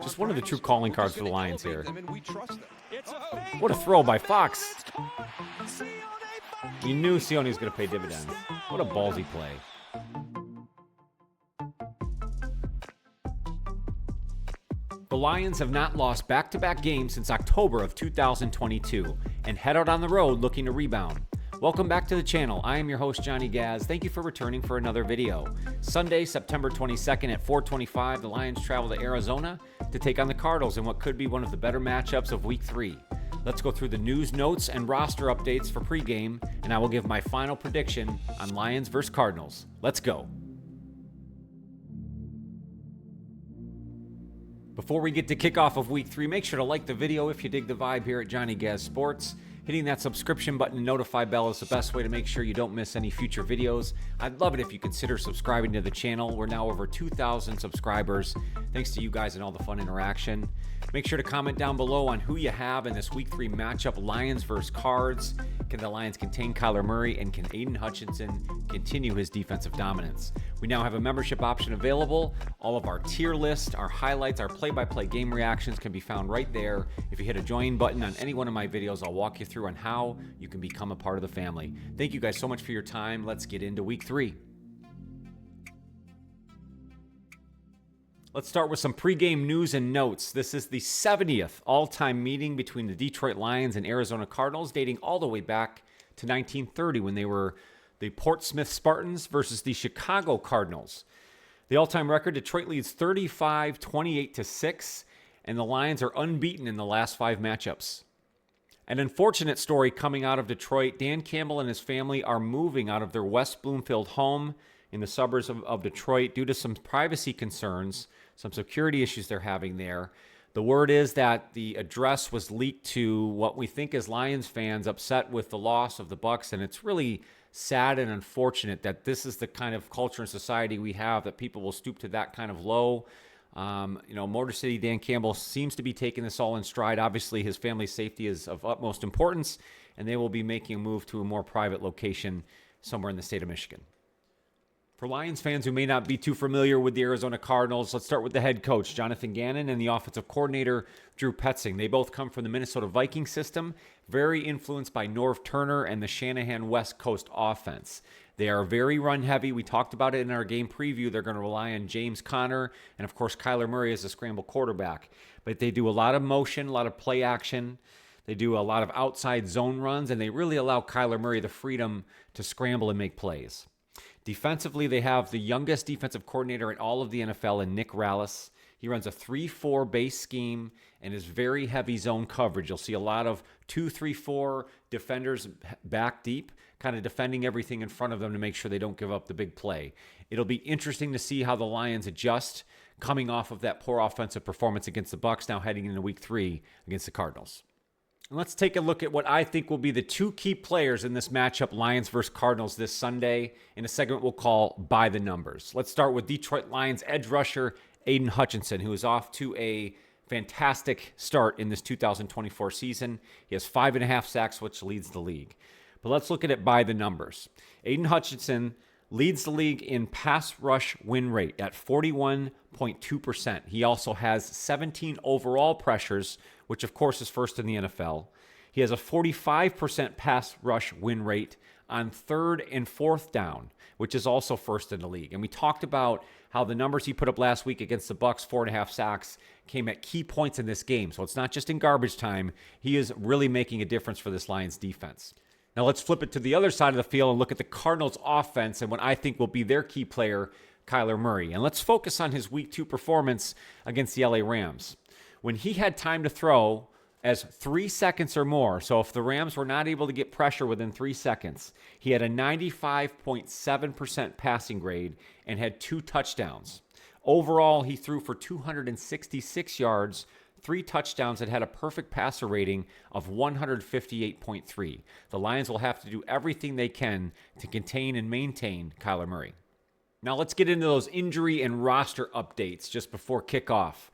Just one of the true calling cards for the Lions here. What a throw by Fox. You knew Sione was going to pay dividends. What a ballsy play. The Lions have not lost back-to-back games since October of 2022 and head out on the road looking to rebound. Welcome back to the channel. I am your host, Johnny Gaz. Thank you for returning for another video. Sunday, September 22nd at 4:25, the Lions travel to Arizona to take on the Cardinals in what could be one of the better matchups of Week 3. Let's go through the news, notes, and roster updates for pregame, and I will give my final prediction on Lions vs. Cardinals. Let's go. Before we get to kickoff of Week 3, make sure to like the video if you dig the vibe here at Johnny Gaz Sports. Hitting that subscription button and notify bell is the best way to make sure you don't miss any future videos. I'd love it if you consider subscribing to the channel. We're now over 2,000 subscribers. Thanks to you guys and all the fun interaction. Make sure to comment down below on who you have in this Week 3 matchup, Lions versus Cards. Can the Lions contain Kyler Murray, and can Aiden Hutchinson continue his defensive dominance? We now have a membership option available. All of our tier list, our highlights, our play-by-play game reactions can be found right there. If you hit a join button on any one of my videos, I'll walk you through on how you can become a part of the family. Thank you guys so much for your time. Let's get into Week 3. Let's start with some pregame news and notes. This is the 70th all-time meeting between the Detroit Lions and Arizona Cardinals, dating all the way back to 1930 when they were the Portsmouth Spartans versus the Chicago Cardinals. The all-time record, Detroit leads 35-28-6, and the Lions are unbeaten in the last 5 matchups. An unfortunate story coming out of Detroit. Dan Campbell and his family are moving out of their West Bloomfield home in the suburbs of Detroit due to some privacy concerns, some security issues they're having there. The word is that the address was leaked to what we think is Lions fans upset with the loss of the Bucs, and it's really sad and unfortunate that this is the kind of culture and society we have, that people will stoop to that kind of low. Motor City Dan Campbell seems to be taking this all in stride. Obviously, his family's safety is of utmost importance, and they will be making a move to a more private location somewhere in the state of Michigan. For Lions fans who may not be too familiar with the Arizona Cardinals, let's start with the head coach, Jonathan Gannon, and the offensive coordinator, Drew Petzing. They both come from the Minnesota Vikings system, very influenced by Norv Turner and the Shanahan West Coast offense. They are very run-heavy. We talked about it in our game preview. They're going to rely on James Conner and, of course, Kyler Murray as a scramble quarterback. But they do a lot of motion, a lot of play action. They do a lot of outside zone runs, and they really allow Kyler Murray the freedom to scramble and make plays. Defensively, they have the youngest defensive coordinator in all of the NFL in Nick Rallis. He runs a 3-4 base scheme and is very heavy zone coverage. You'll see a lot of 2-3-4 defenders back deep, kind of defending everything in front of them to make sure they don't give up the big play. It'll be interesting to see how the Lions adjust coming off of that poor offensive performance against the Bucs, now heading into Week 3 against the Cardinals. And let's take a look at what I think will be the 2 key players in this matchup, Lions versus Cardinals, this Sunday, in a segment we'll call By the Numbers. Let's start with Detroit Lions edge rusher Aiden Hutchinson, who is off to a fantastic start in this 2024 season. He has 5.5 sacks, which leads the league. But let's look at it by the numbers. Aiden Hutchinson leads the league in pass rush win rate at 41.2%. He also has 17 overall pressures, which of course is first in the NFL. He has a 45% pass rush win rate on 3rd and 4th down, which is also first in the league. And we talked about how the numbers he put up last week against the Bucs, 4.5 sacks, came at key points in this game. So it's not just in garbage time. He is really making a difference for this Lions defense. Now let's flip it to the other side of the field and look at the Cardinals offense and what I think will be their key player, Kyler Murray. And let's focus on his Week 2 performance against the LA Rams. When he had time to throw as 3 seconds or more, so if the Rams were not able to get pressure within 3 seconds, he had a 95.7% passing grade and had 2 touchdowns. Overall, he threw for 266 yards, 3 touchdowns, that had a perfect passer rating of 158.3. The Lions will have to do everything they can to contain and maintain Kyler Murray. Now let's get into those injury and roster updates just before kickoff.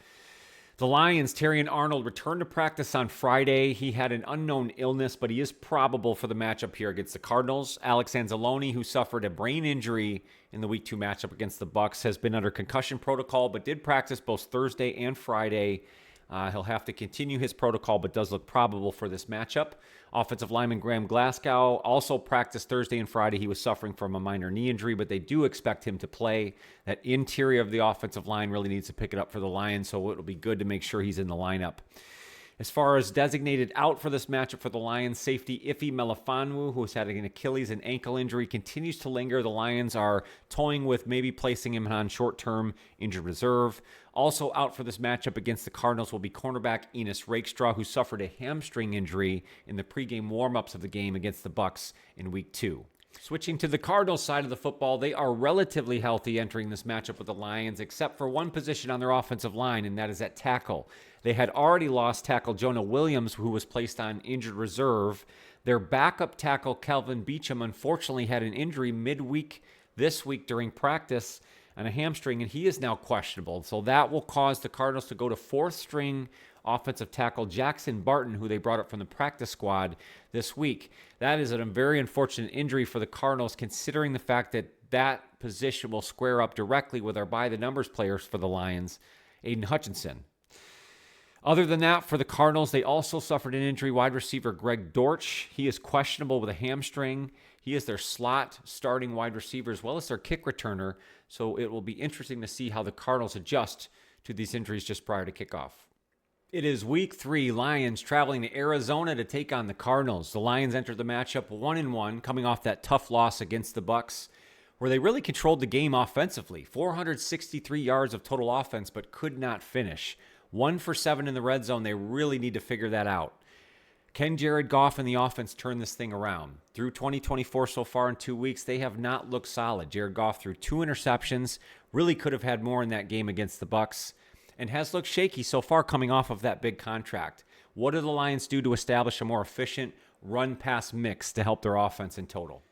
The Lions, Terrion Arnold, returned to practice on Friday. He had an unknown illness, but he is probable for the matchup here against the Cardinals. Alex Anzalone, who suffered a brain injury in the Week 2 matchup against the Bucs, has been under concussion protocol, but did practice both Thursday and Friday. He'll have to continue his protocol, but does look probable for this matchup. Offensive lineman Graham Glasgow also practiced Thursday and Friday. He was suffering from a minor knee injury, but they do expect him to play. That interior of the offensive line really needs to pick it up for the Lions, so it'll be good to make sure he's in the lineup. As far as designated out for this matchup for the Lions, safety Ife Melifonwu, who has had an Achilles and ankle injury, continues to linger. The Lions are toying with maybe placing him on short-term injured reserve. Also out for this matchup against the Cardinals will be cornerback Enos Rakestraw, who suffered a hamstring injury in the pregame warm-ups of the game against the Bucs in Week 2. Switching to the Cardinals side of the football, they are relatively healthy entering this matchup with the Lions, except for one position on their offensive line, and that is at tackle. They had already lost tackle Jonah Williams, who was placed on injured reserve. Their backup tackle, Kelvin Beachum, unfortunately had an injury midweek this week during practice on a hamstring, and he is now questionable. So that will cause the Cardinals to go to fourth-string offensive tackle Jackson Barton, who they brought up from the practice squad this week. That is a very unfortunate injury for the Cardinals, considering the fact that that position will square up directly with our by-the-numbers players for the Lions, Aiden Hutchinson. Other than that, for the Cardinals, they also suffered an injury. Wide receiver Greg Dortch, he is questionable with a hamstring. He is their slot starting wide receiver as well as their kick returner. So it will be interesting to see how the Cardinals adjust to these injuries just prior to kickoff. It is Week 3, Lions traveling to Arizona to take on the Cardinals. The Lions entered the matchup 1-1, coming off that tough loss against the Bucs, where they really controlled the game offensively. 463 yards of total offense, but could not finish. 1 for 7 in the red zone. They really need to figure that out. Can Jared Goff and the offense turn this thing around? Through 2024 so far in 2 weeks, they have not looked solid. Jared Goff threw 2 interceptions, really could have had more in that game against the Bucs, and has looked shaky so far coming off of that big contract. What do the Lions do to establish a more efficient run-pass mix to help their offense in total?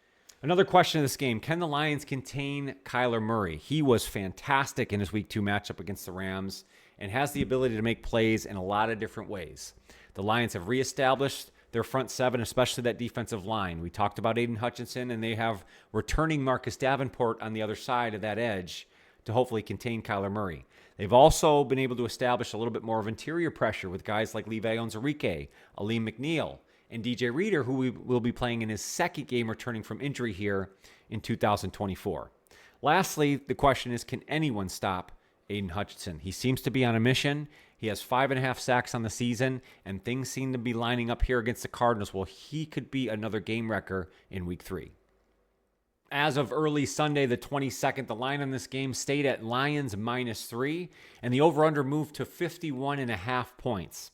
Another question of this game, can the Lions contain Kyler Murray? He was fantastic in his Week 2 matchup against the Rams and has the ability to make plays in a lot of different ways. The Lions have reestablished their front seven, especially that defensive line. We talked about Aiden Hutchinson, and they have returning Marcus Davenport on the other side of that edge to hopefully contain Kyler Murray. They've also been able to establish a little bit more of interior pressure with guys like Levi Onwuzurike, Aleem McNeil, and DJ Reader, who will be playing in his second game returning from injury here in 2024. Lastly, the question is, can anyone stop Aiden Hutchinson? He seems to be on a mission. He has 5.5 sacks on the season, and things seem to be lining up here against the Cardinals. Well, he could be another game wrecker in Week 3. As of early Sunday, the 22nd, the line on this game stayed at Lions -3, and the over-under moved to 51.5 points.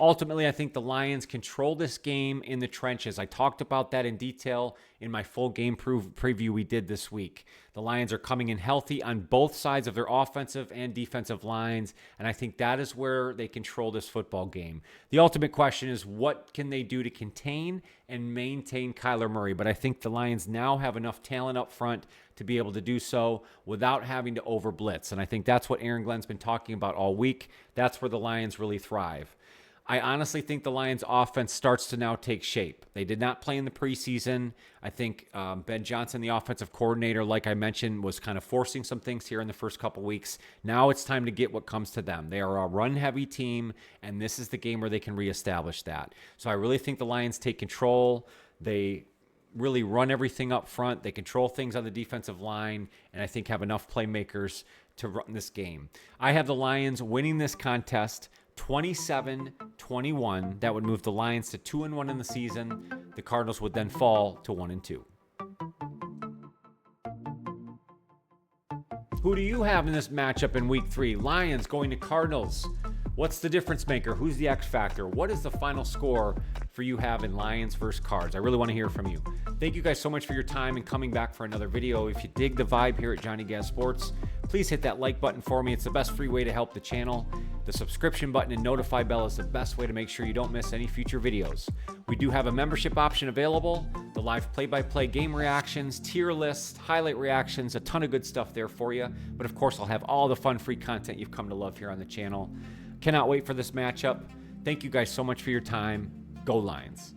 Ultimately, I think the Lions control this game in the trenches. I talked about that in detail in my full game preview we did this week. The Lions are coming in healthy on both sides of their offensive and defensive lines, and I think that is where they control this football game. The ultimate question is, what can they do to contain and maintain Kyler Murray? But I think the Lions now have enough talent up front to be able to do so without having to over-blitz, and I think that's what Aaron Glenn's been talking about all week. That's where the Lions really thrive. I honestly think the Lions' offense starts to now take shape. They did not play in the preseason. I think Ben Johnson, the offensive coordinator, like I mentioned, was kind of forcing some things here in the first couple weeks. Now it's time to get what comes to them. They are a run-heavy team, and this is the game where they can reestablish that. So I really think the Lions take control. They really run everything up front. They control things on the defensive line, and I think have enough playmakers to run this game. I have the Lions winning this contest 27-21. That would move the Lions to 2-1 in the season. The Cardinals would then fall to 1-2. Who do you have in this matchup in Week 3? Lions going to Cardinals. What's the difference maker? Who's the X factor? What is the final score for you have in Lions versus Cards? I really want to hear from you. Thank you guys so much for your time and coming back for another video. If you dig the vibe here at Johnny Gas Sports, please hit that like button for me. It's the best free way to help the channel. The subscription button and notify bell is the best way to make sure you don't miss any future videos. We do have a membership option available, the live play-by-play game reactions, tier list, highlight reactions, a ton of good stuff there for you. But of course, I'll have all the fun free content you've come to love here on the channel. Cannot wait for this matchup. Thank you guys so much for your time. Go Lions.